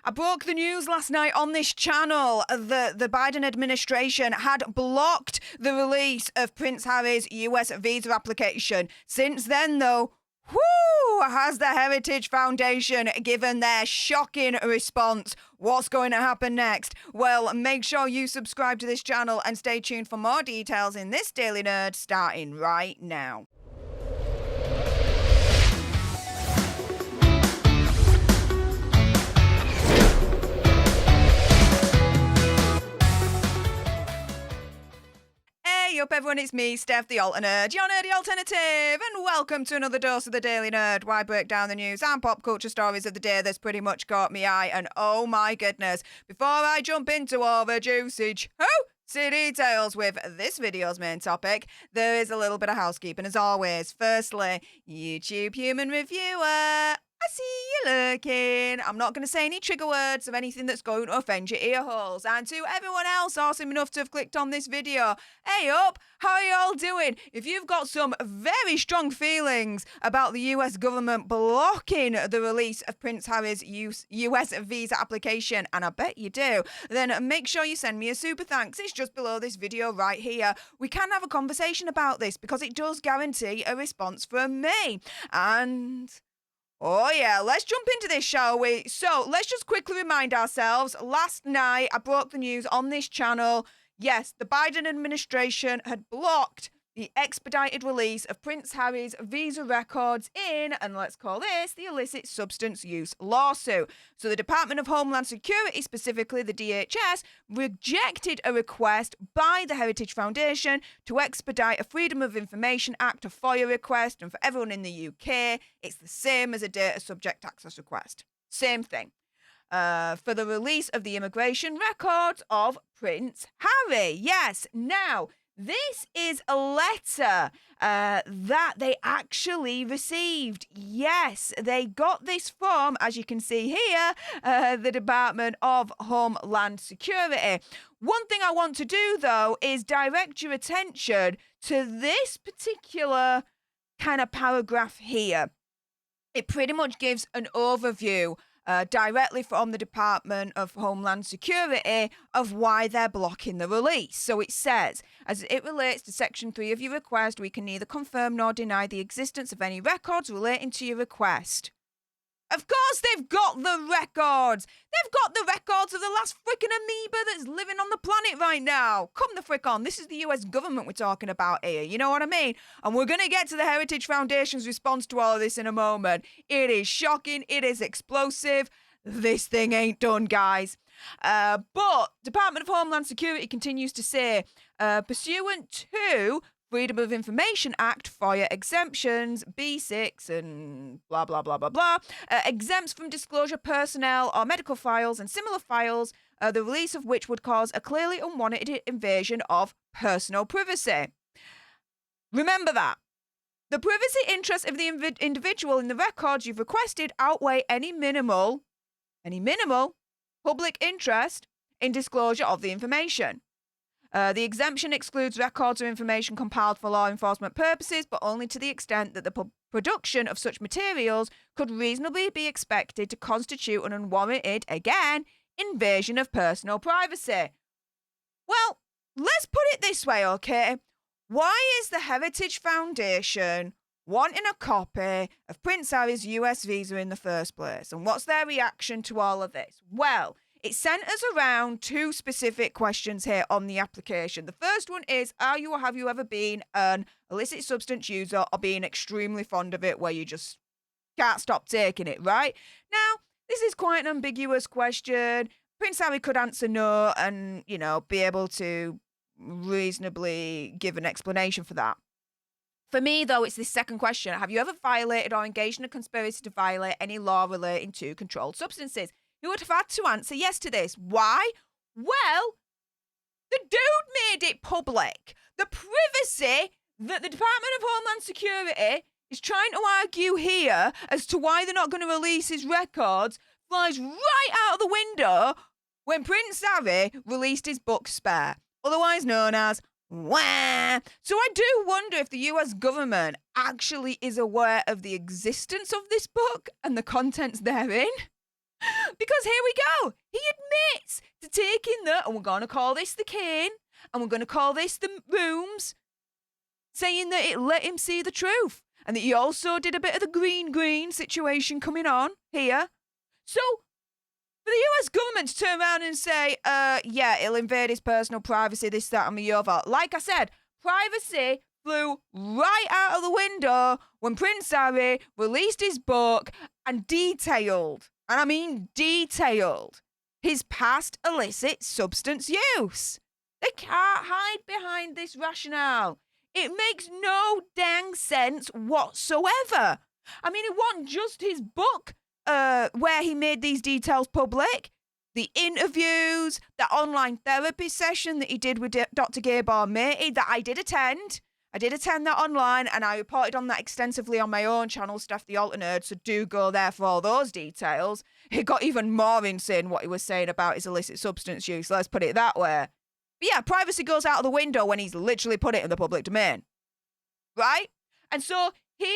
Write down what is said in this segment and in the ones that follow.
I broke the news last night on this channel. The Biden administration had blocked the release of Prince Harry's US visa application. Since then, though, has the Heritage Foundation given their shocking response? What's going to happen next? Well, make sure you subscribe to this channel and stay tuned for more details in this Daily Nerd starting right now. Hey up everyone, it's me, Stef The Alter Nerd, your nerdy alternative, and welcome to another dose of the Daily Nerd, where I break down the news and pop culture stories of the day that's pretty much caught me eye. And oh my goodness, before I jump into all the juicy details with this video's main topic, there is a little bit of housekeeping as always. Firstly, YouTube human reviewer, I see you lurking. I'm not going to say any trigger words of anything that's going to offend your ear holes. And to everyone else awesome enough to have clicked on this video, hey up, how are you all doing? If you've got some very strong feelings about the US government blocking the release of Prince Harry's US visa application, and I bet you do, then make sure you send me a super thanks. It's just below this video right here. We can have a conversation about this because it does guarantee a response from me. And oh yeah, let's jump into this, shall we? So let's just quickly remind ourselves. Last night, I broke the news on this channel. Yes, the Biden administration had blocked the expedited release of Prince Harry's visa records in, and let's call this, the illicit substance use lawsuit. So the Department of Homeland Security, specifically the DHS, rejected a request by the Heritage Foundation to expedite a Freedom of Information Act, a FOIA request, and for everyone in the UK, it's the same as a data subject access request. Same thing. For the release of the immigration records of Prince Harry. Yes, now, this is a letter that they actually received. Yes, they got this from, as you can see here, the Department of Homeland Security. One thing I want to do, though, is direct your attention to this particular kind of paragraph here. It pretty much gives an overview directly from the Department of Homeland Security of why they're blocking the release. So it says, as it relates to Section 3 of your request, we can neither confirm nor deny the existence of any records relating to your request. Of course they've got the records. They've got the records of the last freaking amoeba that's living on the planet right now. Come the frick on. This is the US government we're talking about here. You know what I mean? And we're going to get to the Heritage Foundation's response to all of this in a moment. It is shocking. It is explosive. This thing ain't done, guys. But Department of Homeland Security continues to say, pursuant to Freedom of Information Act, FOIA exemptions, B6 and blah, blah, blah, blah, blah, exempts from disclosure personnel or medical files and similar files, the release of which would cause a clearly unwanted invasion of personal privacy. Remember that. The privacy interests of the individual in the records you've requested outweigh any minimal public interest in disclosure of the information. The exemption excludes records or information compiled for law enforcement purposes, but only to the extent that the production of such materials could reasonably be expected to constitute an unwarranted, again, invasion of personal privacy. Well, let's put it this way, okay? Why is the Heritage Foundation wanting a copy of Prince Harry's US visa in the first place? And what's their reaction to all of this? Well, it centers around two specific questions here on the application. The first one is, have you ever been an illicit substance user or being extremely fond of it where you just can't stop taking it, right? Now, this is quite an ambiguous question. Prince Harry could answer no and, be able to reasonably give an explanation for that. For me, though, it's this second question. Have you ever violated or engaged in a conspiracy to violate any law relating to controlled substances? You would have had to answer yes to this. Why? Well, the dude made it public. The privacy that the Department of Homeland Security is trying to argue here as to why they're not going to release his records flies right out of the window when Prince Harry released his book Spare, otherwise known as Wah! So I do wonder if the US government actually is aware of the existence of this book and the contents therein. Because here we go. He admits to taking and we're going to call this the caine, and we're going to call this the rooms, saying that it let him see the truth, and that he also did a bit of the green situation coming on here. So, for the US government to turn around and say, yeah, it'll invade his personal privacy, this, that, and the other. Like I said, privacy flew right out of the window when Prince Harry released his book and detailed, and I mean detailed, his past illicit substance use. They can't hide behind this rationale. It makes no dang sense whatsoever. I mean, it wasn't just his book where he made these details public. The interviews, the online therapy session that he did with Dr. Gabor Mate that I did attend. I did attend that online, and I reported on that extensively on my own channel, Stef The Alter Nerd, so do go there for all those details. It got even more insane what he was saying about his illicit substance use, let's put it that way. But yeah, privacy goes out of the window when he's literally put it in the public domain. Right? And so here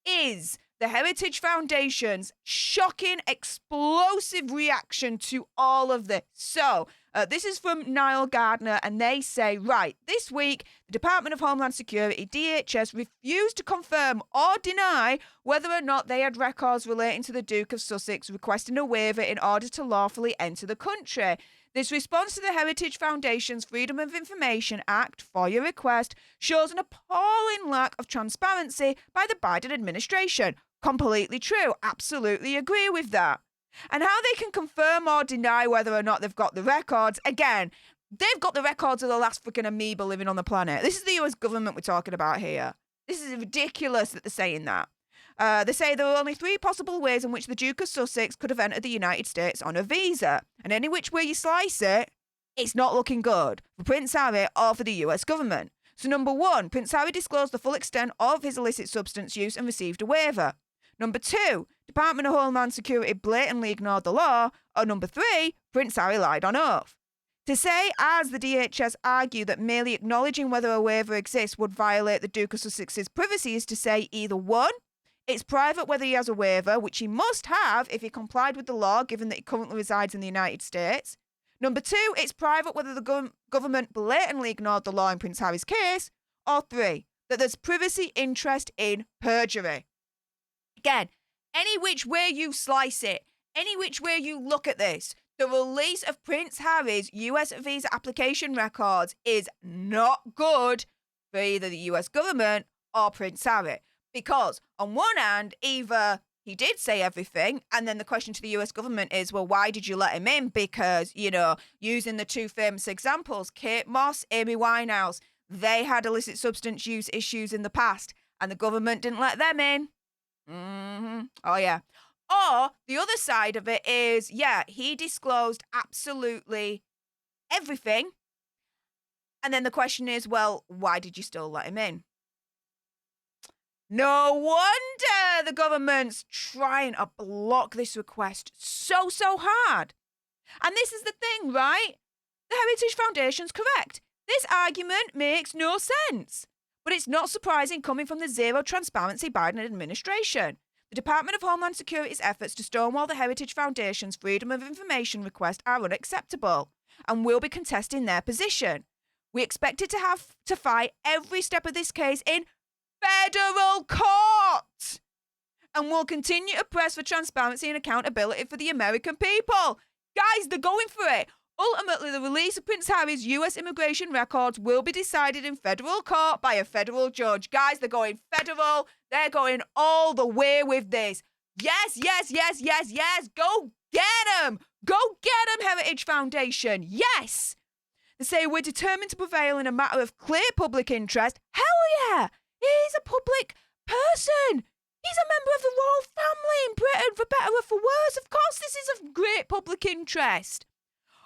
is the Heritage Foundation's shocking, explosive reaction to all of this. So, this is from Niall Gardner, and they say, right, this week, the Department of Homeland Security, DHS, refused to confirm or deny whether or not they had records relating to the Duke of Sussex requesting a waiver in order to lawfully enter the country. This response to the Heritage Foundation's Freedom of Information Act FOIA request shows an appalling lack of transparency by the Biden administration. Completely true. Absolutely agree with that. And how they can confirm or deny whether or not they've got the records, again, they've got the records of the last freaking amoeba living on the planet. This is the US government we're talking about here. This is ridiculous that they're saying that. They say there are only 3 possible ways in which the Duke of Sussex could have entered the United States on a visa. And any which way you slice it, it's not looking good for Prince Harry or for the US government. So number 1, Prince Harry disclosed the full extent of his illicit substance use and received a waiver. Number 2, Department of Homeland Security blatantly ignored the law. Or number 3, Prince Harry lied on oath. To say, as the DHS argue, that merely acknowledging whether a waiver exists would violate the Duke of Sussex's privacy is to say either 1, it's private whether he has a waiver, which he must have if he complied with the law, given that he currently resides in the United States. Number 2, it's private whether the government blatantly ignored the law in Prince Harry's case. Or 3, that there's privacy interest in perjury. Again, any which way you slice it, any which way you look at this, the release of Prince Harry's US visa application records is not good for either the US government or Prince Harry. Because on one hand, either he did say everything, and then the question to the US government is, well, why did you let him in? Because, using the 2 famous examples, Kate Moss, Amy Winehouse, they had illicit substance use issues in the past, and the government didn't let them in. Oh, yeah. Or the other side of it is, yeah, he disclosed absolutely everything. And then the question is, well, why did you still let him in? No wonder the government's trying to block this request so hard. And this is the thing, right? The Heritage Foundation's correct. This argument makes no sense. But it's not surprising coming from the zero transparency Biden administration. The Department of Homeland Security's efforts to stonewall the Heritage Foundation's Freedom of Information request are unacceptable and will be contesting their position. We expect it to have to fight every step of this case in federal court and will continue to press for transparency and accountability for the American people. Guys, they're going for it. Ultimately, the release of Prince Harry's US immigration records will be decided in federal court by a federal judge. Guys, they're going federal. They're going all the way with this. Yes. Go get them. Go get them, Heritage Foundation. Yes. They say we're determined to prevail in a matter of clear public interest. Hell yeah. He's a public person. He's a member of the royal family in Britain, for better or for worse. Of course, this is of great public interest.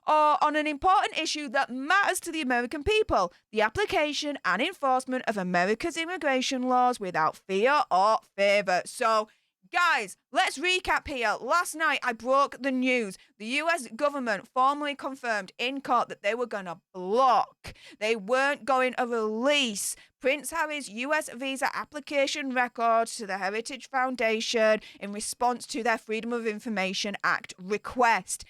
Or on an important issue that matters to the American people, the application and enforcement of America's immigration laws without fear or favour. So Guys, let's recap here. Last night I broke the news. The US government formally confirmed in court that they were going to block. They weren't going to release Prince Harry's US visa application records to the Heritage Foundation in response to their Freedom of Information Act request.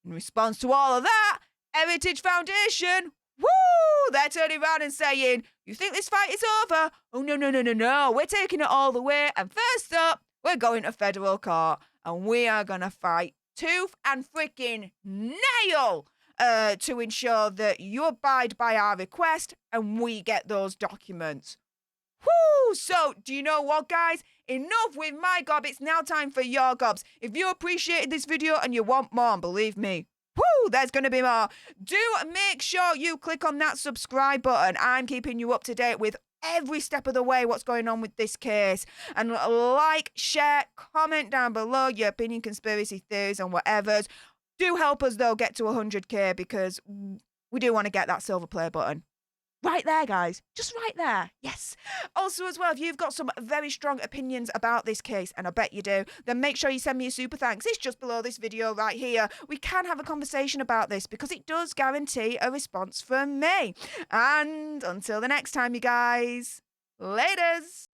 In response to all of that, Heritage Foundation, woo, they're turning around and saying, you think this fight is over? Oh, no. We're taking it all the way. And first up, we're going to federal court and we are going to fight tooth and freaking nail to ensure that you abide by our request and we get those documents. Whoo! So, do you know what, guys? Enough with my gob. It's now time for your gobs. If you appreciated this video and you want more, believe me, whoo, there's going to be more. Do make sure you click on that subscribe button. I'm keeping you up to date with every step of the way what's going on with this case. And like, share, comment down below your opinion, conspiracy theories and whatever's. Do help us, though, get to 100k because we do want to get that silver play button. Right there, guys. Just right there. Yes. Also, as well, if you've got some very strong opinions about this case, and I bet you do, then make sure you send me a super thanks. It's just below this video right here. We can have a conversation about this because it does guarantee a response from me. And until the next time, you guys, laters.